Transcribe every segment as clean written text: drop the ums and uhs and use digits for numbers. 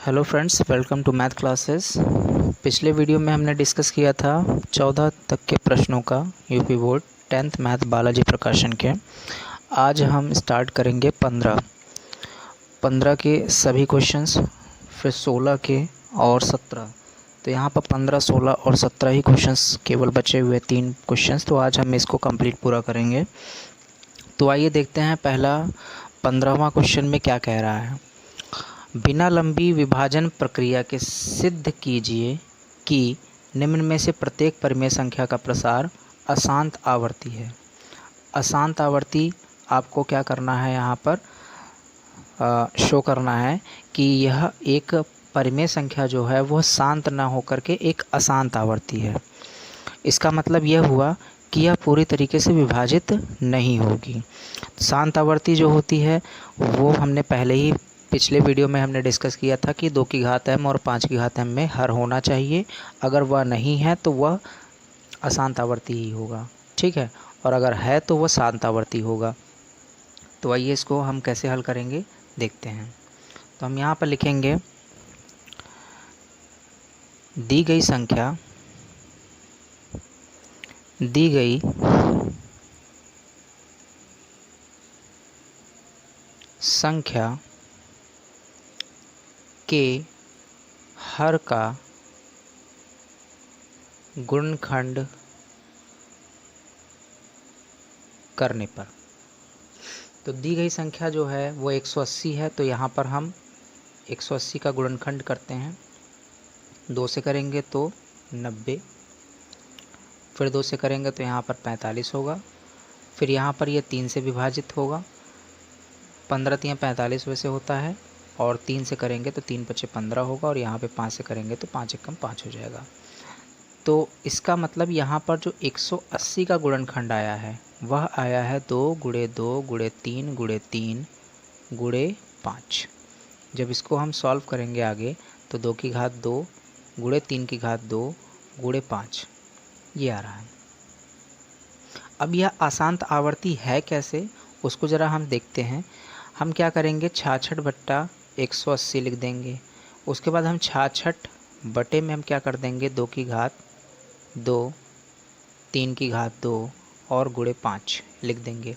Hello friends, welcome to math classes. पिछले video में हमने डिस्कस किया था 14 तक के प्रश्नों का UP board 10th math Balaji प्रकाशन के। आज हम स्टार्ट करेंगे 15 के सभी क्वेश्चंस, फिर 16 के और 17। तो यहाँ पर 15, 16 और 17 ही क्वेश्चंस केवल बचे हुए 3 क्वेश्चंस। तो आज हम इसको कंप्लीट पूरा करेंगे। तो आइए देखते हैं पहला 15वां क्वेश्चन में क्या कह रहा है। बिना लंबी विभाजन प्रक्रिया के सिद्ध कीजिए कि निम्न में से प्रत्येक परिमेय संख्या का प्रसार अशांत आवर्ती है। अशांत आवर्ती आपको क्या करना है, यहाँ पर शो करना है कि यह एक परिमेय संख्या जो है वह शांत ना होकर के एक अशांत आवर्ती है। इसका मतलब यह हुआ कि यह पूरी तरीके से विभाजित नहीं होगी। शांत आवर्ती जो होती है वो हमने पहले ही पिछले वीडियो में हमने डिस्कस किया था कि 2 की घात m और 5 की घात m में हर होना चाहिए। अगर वह नहीं है तो वह अशांत आवर्ती ही होगा, ठीक है, और अगर है तो वह शांत आवर्ती होगा। तो आइए इसको हम कैसे हल करेंगे देखते हैं। तो हम यहाँ पर लिखेंगे दी गई संख्या के हर का गुणनखंड करने पर। तो दी गई संख्या जो है वो 180 है। तो यहाँ पर हम 180 का गुणनखंड करते हैं। 2 से करेंगे तो 90, फिर 2 से करेंगे तो यहाँ पर 45 होगा। फिर यहाँ पर ये 3 से विभाजित होगा। 15 3 45 वैसे होता है, और 3 से करेंगे तो 3 5 15 होगा, और यहाँ पे 5 से करेंगे तो 5 एकम 5 हो जाएगा। तो इसका मतलब यहाँ पर जो 180 का गुणनखंड आया है वह आया है 2 × 2 × 3 × 3 × 5। जब इसको हम सॉल्व करेंगे आगे तो 2 की घात 2 × 3 की घात 2 × 5 ये आ रहा है। अब यह अशांत आवर्ती है कैसे, उसको ज़रा हम देखते हैं। हम क्या करेंगे, 66/180 लिख देंगे। उसके बाद हम 66 बटे में हम क्या कर देंगे, 2 की घात 2, 3 की घात 2 और × 5 लिख देंगे।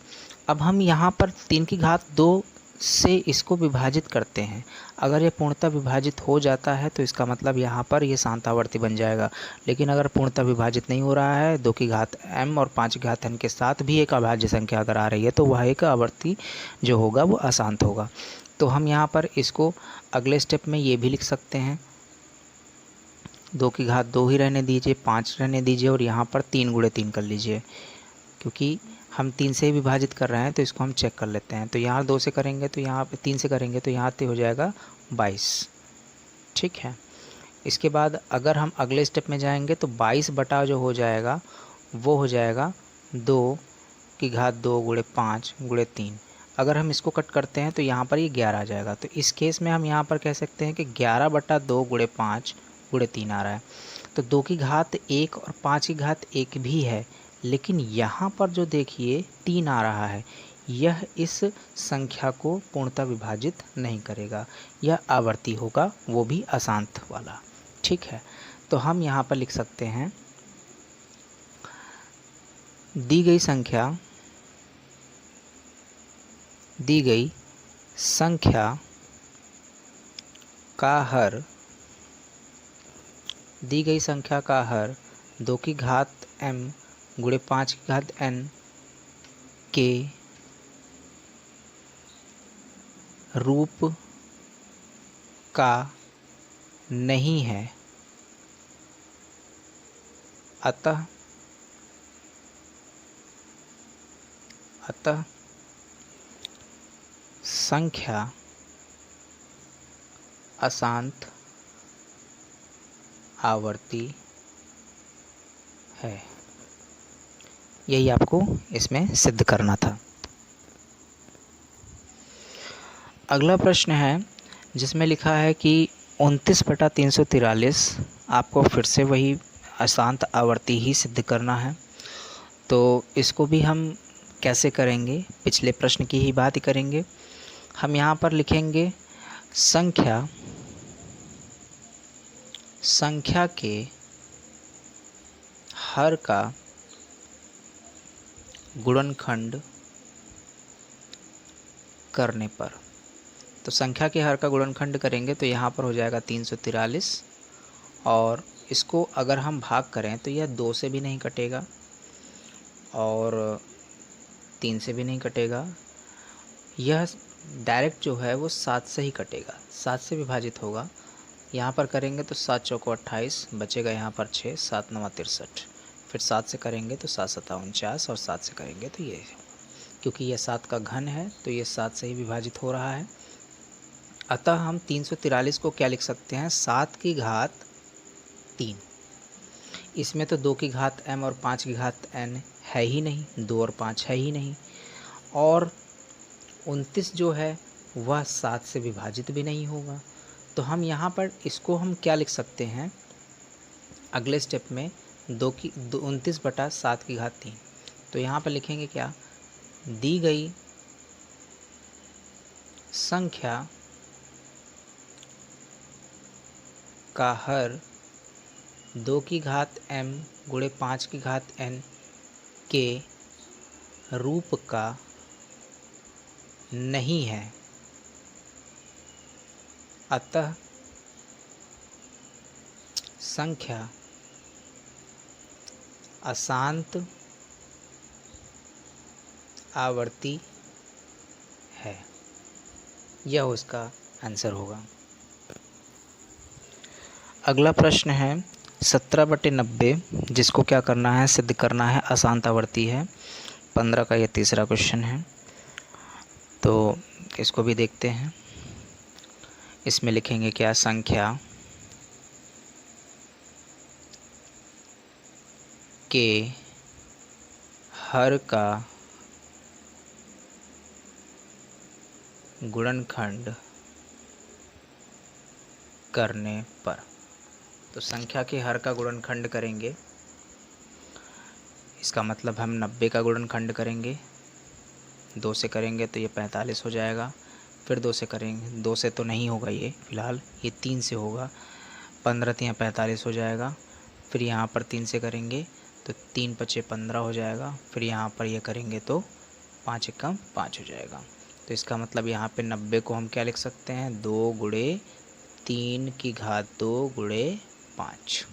अब हम यहाँ पर 3 की घात 2 से इसको विभाजित करते हैं। अगर ये पूर्णतः विभाजित हो जाता है तो इसका मतलब यहाँ पर ये शांत आवर्ती बन जाएगा। लेकिन अगर पूर्णतः विभाजित नहीं हो रहा है, 2 की घात m और 5 की घात n के साथ भी एक अभाज्य संख्या अगर आ रही है तो वह एक आवर्ती जो होगा वो अशांत होगा। तो हम यहाँ पर इसको अगले स्टेप में ये भी लिख सकते हैं, 2 की घात 2 ही रहने दीजिए, 5 रहने दीजिए, और यहाँ पर 3 × 3 कर लीजिए, क्योंकि हम 3 से ही विभाजित कर रहे हैं तो इसको हम चेक कर लेते हैं। तो यहाँ 2 से करेंगे तो यहाँ पे 3 से करेंगे तो यहाँ पे हो जाएगा 22, ठीक है। इसके बाद अगर हम अगले स्टेप में जाएंगे तो 22 बटा जो हो जाएगा वो हो जाएगा 2 की घात 2 × 5 × 3। अगर हम इसको कट करते हैं तो यहाँ पर ये 11 आ जाएगा। तो इस केस में हम यहाँ पर कह सकते हैं कि 11/2 × 5 × 3 आ रहा है। तो 2 की घात 1 और 5 की घात 1 भी है, लेकिन यहाँ पर जो देखिए 3 आ रहा है, यह इस संख्या को पूर्णतः विभाजित नहीं करेगा, यह आवर्ती होगा, वो भी अशांत वाला, ठीक है। तो हम यहाँ पर लिख सकते हैं दी गई संख्या का हर 2 की घात m × 5 की घात n के रूप का नहीं है, अतः संख्या अशांत आवर्ती है। यही आपको इसमें सिद्ध करना था। अगला प्रश्न है जिसमें लिखा है कि 29/343 आपको फिर से वही अशांत आवर्ती ही सिद्ध करना है। तो इसको भी हम कैसे करेंगे, पिछले प्रश्न की ही बात करेंगे। हम यहाँ पर लिखेंगे संख्या संख्या के हर का गुणनखंड करने पर। तो संख्या के हर का गुणनखंड करेंगे तो यहाँ पर हो जाएगा 343, और इसको अगर हम भाग करें तो यह 2 से भी नहीं कटेगा और 3 से भी नहीं कटेगा, यह डायरेक्ट जो है वो 7 से ही कटेगा, 7 से विभाजित होगा। यहाँ पर करेंगे तो 7 चौको 28, बचेगा यहाँ पर 6, 7 नवा 63, फिर 7 से करेंगे तो 7 सत्ता 49, और 7 से करेंगे तो ये, क्योंकि यह 7 का घन है तो ये 7 से ही विभाजित हो रहा है। अतः हम 343 को क्या लिख सकते हैं, 7 की घात 3। इसमें तो 2 की घात m और 5 की घात n है ही नहीं, 2 और 5 है ही नहीं, और 29 जो है वह 7 से विभाजित भी नहीं होगा। तो हम यहाँ पर इसको हम क्या लिख सकते हैं, अगले स्टेप में 29 बटा 7 की घात 3। तो यहाँ पर लिखेंगे क्या, दी गई संख्या का हर 2 की घात m गुणे 5 की घात n के रूप का नहीं है, अतः संख्या अशांत आवर्ती है। यह उसका आंसर होगा। अगला प्रश्न है 17/90, जिसको क्या करना है, सिद्ध करना है अशांत आवर्ती है। 15 का यह तीसरा क्वेश्चन है, तो इसको भी देखते हैं। इसमें लिखेंगे क्या, संख्या के हर का गुणनखंड करने पर। तो संख्या के हर का गुणनखंड करेंगे, इसका मतलब हम 90 का गुणनखंड करेंगे, 2 से करेंगे तो ये 45 हो जाएगा, फिर 2 से करेंगे, 2 से तो नहीं होगा ये फ़िलहाल, ये 3 से होगा, 15 3 45 हो जाएगा, फिर यहाँ पर 3 से करेंगे तो 3 5 15 हो जाएगा, फिर यहाँ पर ये करेंगे तो 5 एकम 5 हो जाएगा। तो इसका मतलब यहाँ पे 90 को हम क्या लिख सकते हैं, 2 गुणे 3 की घात 2 गुणे 5।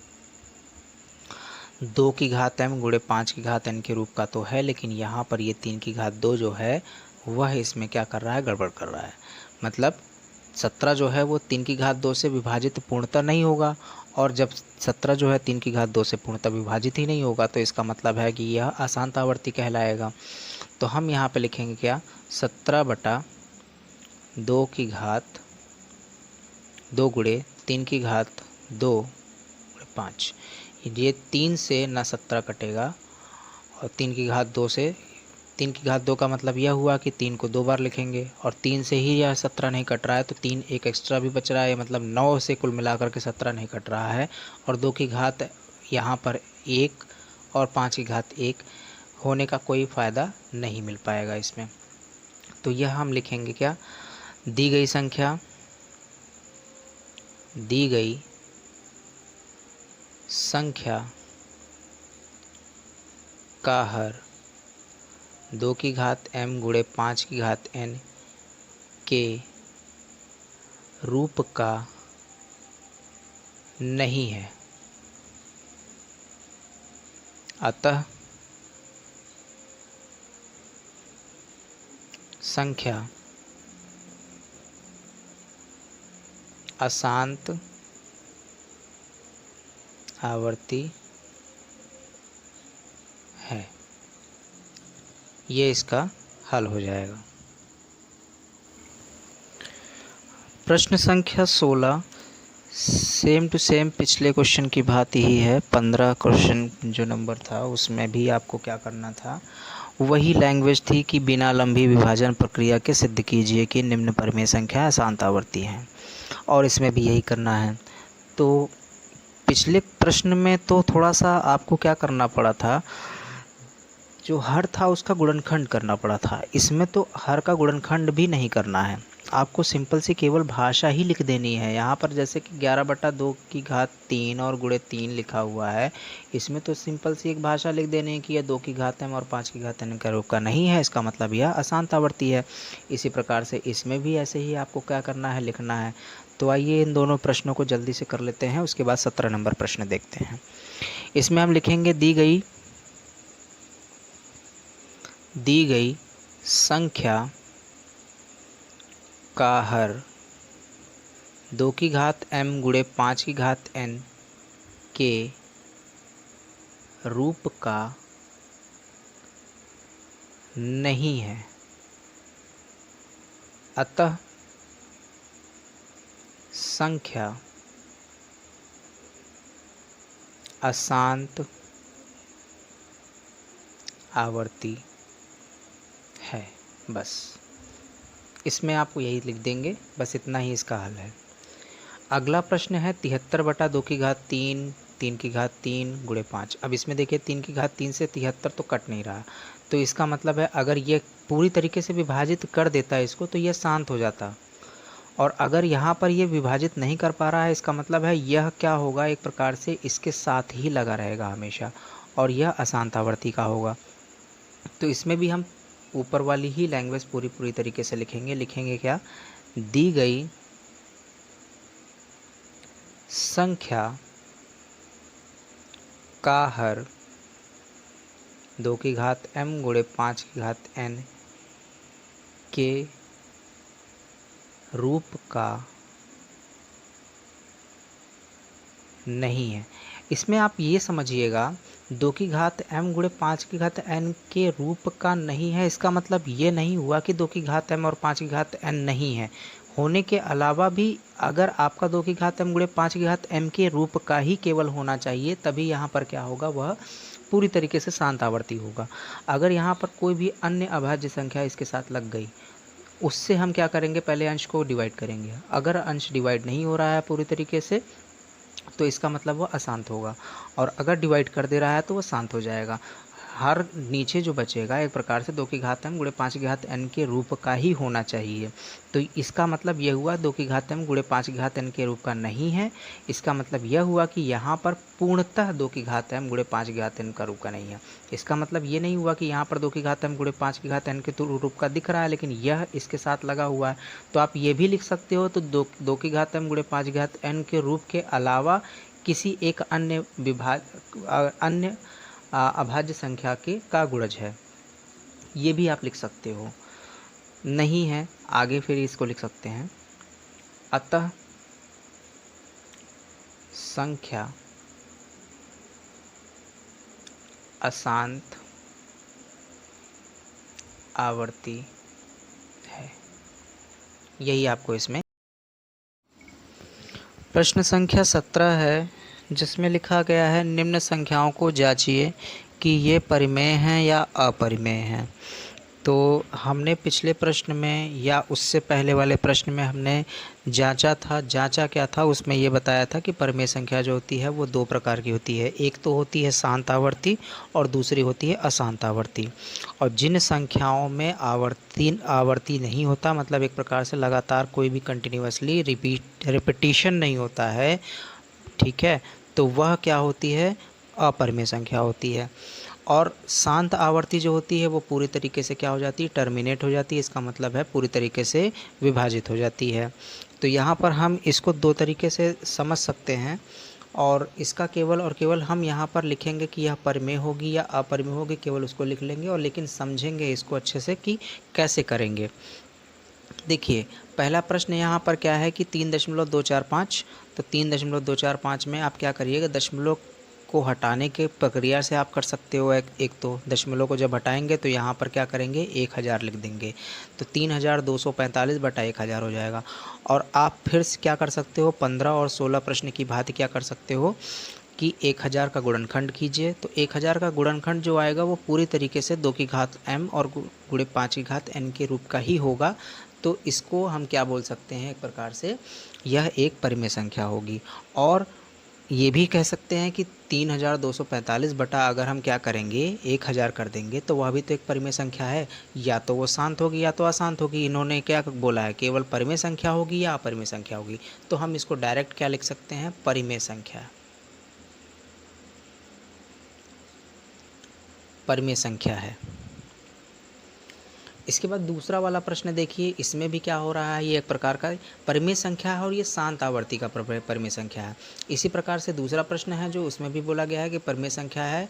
2 की घात m गुणे 5 की घात n के रूप का तो है, लेकिन यहाँ पर ये 3 की घात 2 जो है वह इसमें क्या कर रहा है, गड़बड़ कर रहा है। मतलब 17 जो है वो 3 की घात 2 से विभाजित पूर्णतः नहीं होगा, और जब 17 जो है 3 की घात 2 से पूर्णतः विभाजित ही नहीं होगा तो इसका मतलब है कि यह अशांत आवर्ती कहलाएगा। तो हम यहाँ पे लिखेंगे क्या, 17/2 की घात 2 गुणे 3 की घात 2 गुणे 5। ये 3 से ना 17 कटेगा, और 3 की घात 2 से, 3 की घात 2 का मतलब यह हुआ कि 3 को 2 बार लिखेंगे, और 3 से ही यह 17 नहीं कट रहा है, तो 3 एक एक्स्ट्रा भी बच रहा है, मतलब 9 से कुल मिलाकर के 17 नहीं कट रहा है, और 2 की घात यहाँ पर 1 और 5 की घात 1 होने का कोई फ़ायदा नहीं मिल पाएगा इसमें। तो यह हम लिखेंगे क्या, दी गई संख्या, दी गई संख्या का हर 2 की घात m गुणे 5 की घात n के रूप का नहीं है, अतः संख्या अशांत आवर्ती है। ये इसका हल हो जाएगा। प्रश्न संख्या 16 सेम टू सेम पिछले क्वेश्चन की भांति ही है। 15 क्वेश्चन जो नंबर था उसमें भी आपको क्या करना था, वही लैंग्वेज थी कि बिना लंबी विभाजन प्रक्रिया के सिद्ध कीजिए कि निम्न परिमेय संख्या अशांत आवर्ती है, और इसमें भी यही करना है। तो पिछले प्रश्न में तो थोड़ा सा आपको क्या करना पड़ा था, जो हर था उसका गुणनखंड करना पड़ा था। इसमें तो हर का गुणनखंड भी नहीं करना है, आपको सिंपल सी केवल भाषा ही लिख देनी है। यहाँ पर जैसे कि 11/2 और गुणे 3 लिखा हुआ है, इसमें तो सिंपल सी एक भाषा लिख देनी है कि यह 2 और 5 का रूप का नहीं है, इसका मतलब यह अशांत आवर्ती है। इसी प्रकार से इसमें भी ऐसे ही आपको क्या करना है, लिखना है। तो आइए इन दोनों प्रश्नों को जल्दी से कर लेते हैं, उसके बाद 17 नंबर प्रश्न देखते हैं। इसमें हम लिखेंगे दी गई संख्या का हर 2m गुणे 5n के रूप का नहीं है, अतः संख्या अशांत आवर्ती है। बस इसमें आपको यही लिख देंगे, बस इतना ही इसका हल है। अगला प्रश्न है 73/2 3 गुणे 5। अब इसमें देखिए 3 से 73 तो कट नहीं रहा, तो इसका मतलब है अगर ये पूरी तरीके से विभाजित कर देता है इसको तो यह शांत हो जाता, और अगर यहाँ पर ये विभाजित नहीं कर पा रहा है, इसका मतलब है यह क्या होगा, एक प्रकार से इसके साथ ही लगा रहेगा हमेशा, और यह अशांत आवर्ती का होगा। तो इसमें भी हम ऊपर वाली ही लैंग्वेज पूरी तरीके से लिखेंगे क्या, दी गई संख्या का हर 2m गुणे 5n के रूप का नहीं है। इसमें आप ये समझिएगा 2m गुणे 5n के रूप का नहीं है, इसका मतलब ये नहीं हुआ कि 2m और 5n नहीं है, होने के अलावा भी अगर आपका 2m गुणे 5m के रूप का ही केवल होना चाहिए, तभी यहाँ पर क्या होगा, वह पूरी तरीके से शांत आवर्ती होगा। अगर यहाँ पर कोई भी अन्य अभाज्य संख्या इसके साथ लग गई, उससे हम क्या करेंगे, पहले अंश को डिवाइड करेंगे। अगर अंश डिवाइड नहीं हो रहा है पूरी तरीके से, तो इसका मतलब वह अशांत होगा, और अगर डिवाइड कर दे रहा है तो वह शांत हो जाएगा। हर नीचे जो बचेगा एक प्रकार से 2m गुणे 5n के रूप का ही होना चाहिए। तो इसका मतलब यह हुआ 2m गुणे 5n के रूप का नहीं है, इसका मतलब यह हुआ कि यहाँ पर पूर्णतः 2m गुणे 5n का रूप का नहीं है। इसका मतलब ये नहीं हुआ कि यहाँ पर 2m गुणे 5n के रूप का दिख रहा है, लेकिन यह इसके साथ लगा हुआ है। तो आप ये भी लिख सकते हो, तो 2m गुणे 5n के रूप के अलावा किसी एक अन्य अभाज्य संख्या के का गुणज है, ये भी आप लिख सकते हो। नहीं है, आगे फिर इसको लिख सकते हैं, अतः संख्या अशांत आवर्ती है। यही आपको इसमें प्रश्न संख्या 17 है, जिसमें लिखा गया है निम्न संख्याओं को जांचिए कि ये परिमेय हैं या अपरिमेय हैं। तो हमने पिछले प्रश्न में या उससे पहले वाले प्रश्न में हमने जांचा क्या था, उसमें ये बताया था कि परिमेय संख्या जो होती है वो 2 प्रकार की होती है, एक तो होती है शांत आवर्ती और दूसरी होती है अशांत आवर्ती। और जिन संख्याओं में आवर्ती नहीं होता, मतलब एक प्रकार से लगातार कोई भी कंटिन्यूअसली रिपीटिशन नहीं होता है, ठीक है, तो वह क्या होती है, अपरिमेय संख्या होती है। और शांत आवर्ती जो होती है वो पूरी तरीके से क्या हो जाती है, टर्मिनेट हो जाती है, इसका मतलब है पूरी तरीके से विभाजित हो जाती है। तो यहाँ पर हम इसको 2 तरीके से समझ सकते हैं, और इसका केवल और केवल हम यहाँ पर लिखेंगे कि यह परिमेय होगी या अपरिमेय होगी, केवल उसको लिख लेंगे, और लेकिन समझेंगे इसको अच्छे से कि कैसे करेंगे। देखिए पहला प्रश्न यहाँ पर क्या है कि 3.245, तो 3.245 में आप क्या करिएगा, दशमलव को हटाने के प्रक्रिया से आप कर सकते हो। एक तो दशमलव को जब हटाएंगे तो यहाँ पर क्या करेंगे, 1000 लिख देंगे, तो 3245/1000 हो जाएगा। और आप फिर से क्या कर सकते हो, 15 और 16 प्रश्न की भांति क्या कर सकते हो कि 1000 का गुणनखंड कीजिए। तो 1000 का गुणनखंड जो आएगा वो पूरी तरीके से 2m और गुणे 5n के रूप का ही होगा। तो इसको हम क्या बोल सकते हैं, एक प्रकार से यह एक परिमेय संख्या होगी। और ये भी कह सकते हैं कि 3245 बटा अगर हम क्या करेंगे 1000 कर देंगे तो वह भी तो एक परिमेय संख्या है, या तो वो शांत होगी या तो अशांत होगी। इन्होंने क्या बोला है, केवल परिमेय संख्या होगी या अपरिमेय संख्या होगी। तो हम इसको डायरेक्ट क्या लिख सकते हैं, परिमेय संख्या, परिमेय संख्या है। इसके बाद दूसरा वाला प्रश्न देखिए, इसमें भी क्या हो रहा है, ये एक प्रकार का परिमेय संख्या है और ये शांत आवर्ती का परिमेय संख्या है। इसी प्रकार से दूसरा प्रश्न है जो उसमें भी बोला गया है कि परिमेय संख्या है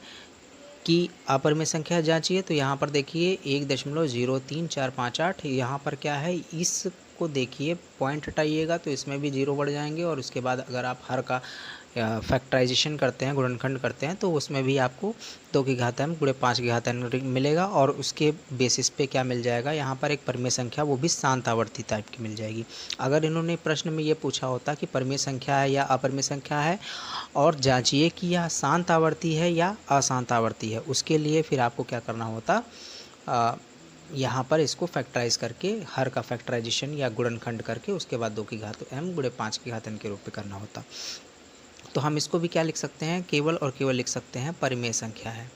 कि अपरिमेय संख्या जांचिए। तो यहाँ पर देखिए 1.03458, यहाँ पर क्या है, इसको देखिए पॉइंट हटाइएगा तो इसमें भी 0 बढ़ जाएंगे, और उसके बाद अगर आप हर का फैक्टराइजेशन करते हैं, गुणनखंड करते हैं, तो उसमें भी आपको 2 की घात m गुणे 5 की घात n मिलेगा, और उसके बेसिस पे क्या मिल जाएगा, यहाँ पर एक परिमेय संख्या, वो भी शांत आवर्ती टाइप की मिल जाएगी। अगर इन्होंने प्रश्न में ये पूछा होता कि परिमेय संख्या है या अपरिमेय संख्या है और जांचिए कि यह शांत आवर्ती है या अशांत आवर्ती है, उसके लिए फिर आपको क्या करना होता, यहाँ पर इसको फैक्टराइज करके हर का फैक्टराइजेशन या गुणनखंड करके उसके बाद 2 की घात m गुणे 5 की घात n के रूप में करना होता। तो हम इसको भी क्या लिख सकते हैं, केवल और केवल लिख सकते हैं परिमेय संख्या है।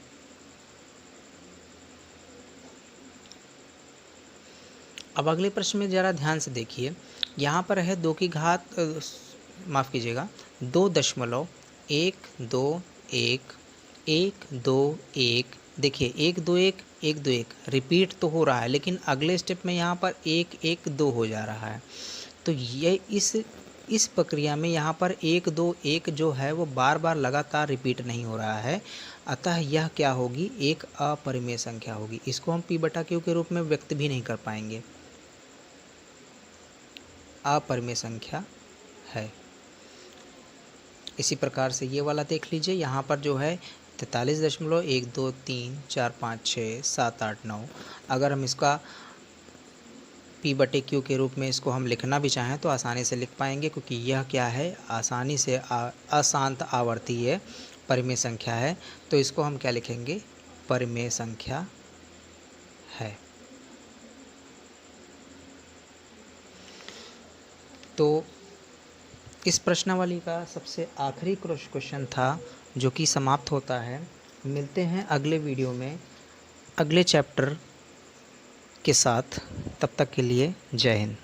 अब अगले प्रश्न में ज़रा ध्यान से देखिए, यहाँ पर है 2 की घात, माफ़ कीजिएगा, 2.121 देखिए 121 रिपीट तो हो रहा है, लेकिन अगले स्टेप में यहाँ पर 112 हो जा रहा है। तो ये इस प्रक्रिया में यहाँ पर 121 जो है वो बार बार लगातार रिपीट नहीं हो रहा है, अतः यह क्या होगी, एक अपरिमेय संख्या होगी। इसको हम P/Q के रूप में व्यक्त भी नहीं कर पाएंगे, अपरिमेय संख्या है। इसी प्रकार से ये वाला देख लीजिए, यहाँ पर जो है 43.123456789, अगर हम इसका P/Q के रूप में इसको हम लिखना भी चाहें तो आसानी से लिख पाएंगे, क्योंकि यह क्या है, आसानी से अशांत आवर्तीय परिमेय संख्या है। तो इसको हम क्या लिखेंगे, परिमेय संख्या है। तो इस प्रश्नावली का सबसे आखिरी क्वेश्चन था जो कि समाप्त होता है। मिलते हैं अगले वीडियो में अगले चैप्टर के साथ, तब तक के लिए जय हिंद।